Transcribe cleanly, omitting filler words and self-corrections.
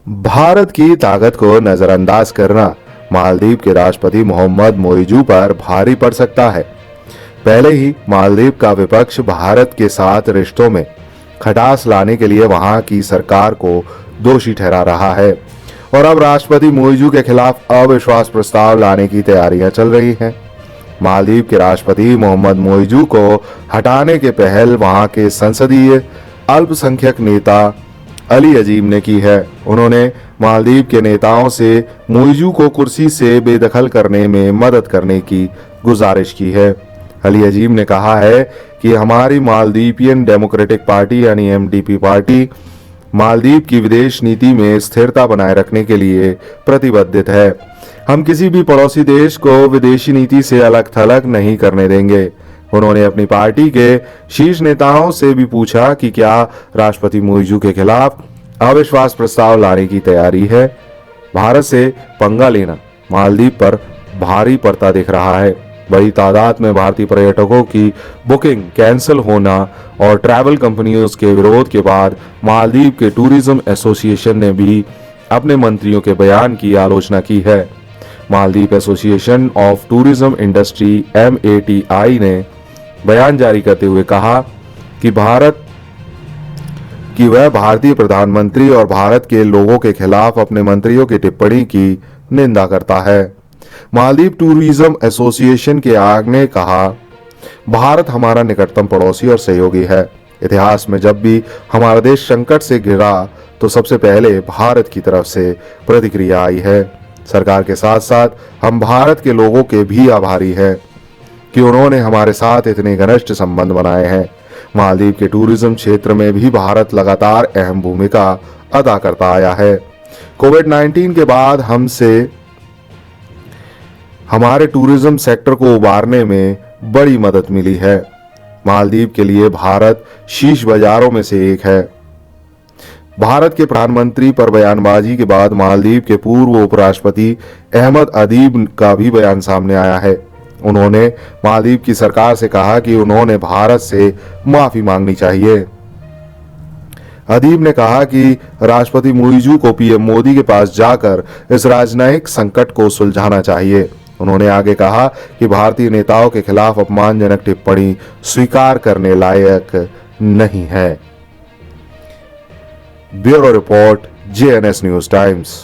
भारत की ताकत को नजरअंदाज करना मालदीव के राष्ट्रपति मोहम्मद मोइजू पर भारी पड़ सकता है। पहले ही मालदीव का विपक्ष भारत के साथ रिश्तों में खटास लाने के लिए वहां की सरकार को दोषी ठहरा रहा है और अब राष्ट्रपति मोइजू के खिलाफ अविश्वास प्रस्ताव लाने की तैयारियां चल रही हैं। मालदीव के राष्ट्रपति मोहम्मद मोइजू को हटाने के पहल वहां के संसदीय अल्पसंख्यक नेता अली अजीम ने की है। उन्होंने मालदीव के नेताओं से मोइजू को कुर्सी से बेदखल करने में मदद करने की गुजारिश की है। अली अजीम ने कहा है कि हमारी मालदीवियन डेमोक्रेटिक पार्टी यानी एमडीपी पार्टी मालदीव की विदेश नीति में स्थिरता बनाए रखने के लिए प्रतिबद्ध है। हम किसी भी पड़ोसी देश को विदेशी नीति से अलग थलग नहीं करने देंगे। उन्होंने अपनी पार्टी के शीर्ष नेताओं से भी पूछा कि क्या राष्ट्रपति मोइजू के खिलाफ अविश्वास प्रस्ताव लाने की तैयारी है। भारत से पंगा लेना मालदीव पर भारी पड़ता दिख रहा है। बड़ी तादाद में भारतीय पर्यटकों की बुकिंग कैंसिल होना और ट्रैवल कंपनियों के विरोध के बाद मालदीव के टूरिज्म एसोसिएशन ने भी अपने मंत्रियों के बयान की आलोचना की है। Maldives association of tourism industry MATI ने बयान जारी करते हुए कहा कि वह भारतीय प्रधानमंत्री और भारत के लोगों के खिलाफ अपने मंत्रियों की टिप्पणी की निंदा करता है। मालदीव टूरिज्म एसोसिएशन के आग ने कहा, भारत हमारा निकटतम पड़ोसी और सहयोगी है। इतिहास में जब भी हमारा देश संकट से घिरा तो सबसे पहले भारत की तरफ से प्रतिक्रिया आई है। सरकार के साथ साथ हम भारत के लोगों के भी आभारी हैं कि उन्होंने हमारे साथ इतने घनिष्ठ संबंध बनाए हैं। मालदीव के टूरिज्म क्षेत्र में भी भारत लगातार अहम भूमिका अदा करता आया है। कोविड-19 के बाद हमारे टूरिज्म सेक्टर को उबारने में बड़ी मदद मिली है। मालदीव के लिए भारत शीर्ष बाजारों में से एक है। भारत के प्रधानमंत्री पर बयानबाजी के बाद मालदीव के पूर्व उपराष्ट्रपति अहमद अदीब का भी बयान सामने आया है। उन्होंने मालदीव की सरकार से कहा कि उन्होंने भारत से माफी मांगनी चाहिए। अदीब ने कहा कि राष्ट्रपति मोइजू को पीएम मोदी के पास जाकर इस राजनयिक संकट को सुलझाना चाहिए। उन्होंने आगे कहा कि भारतीय नेताओं के खिलाफ अपमानजनक टिप्पणी स्वीकार करने लायक नहीं है। Bureau report, JNS news times.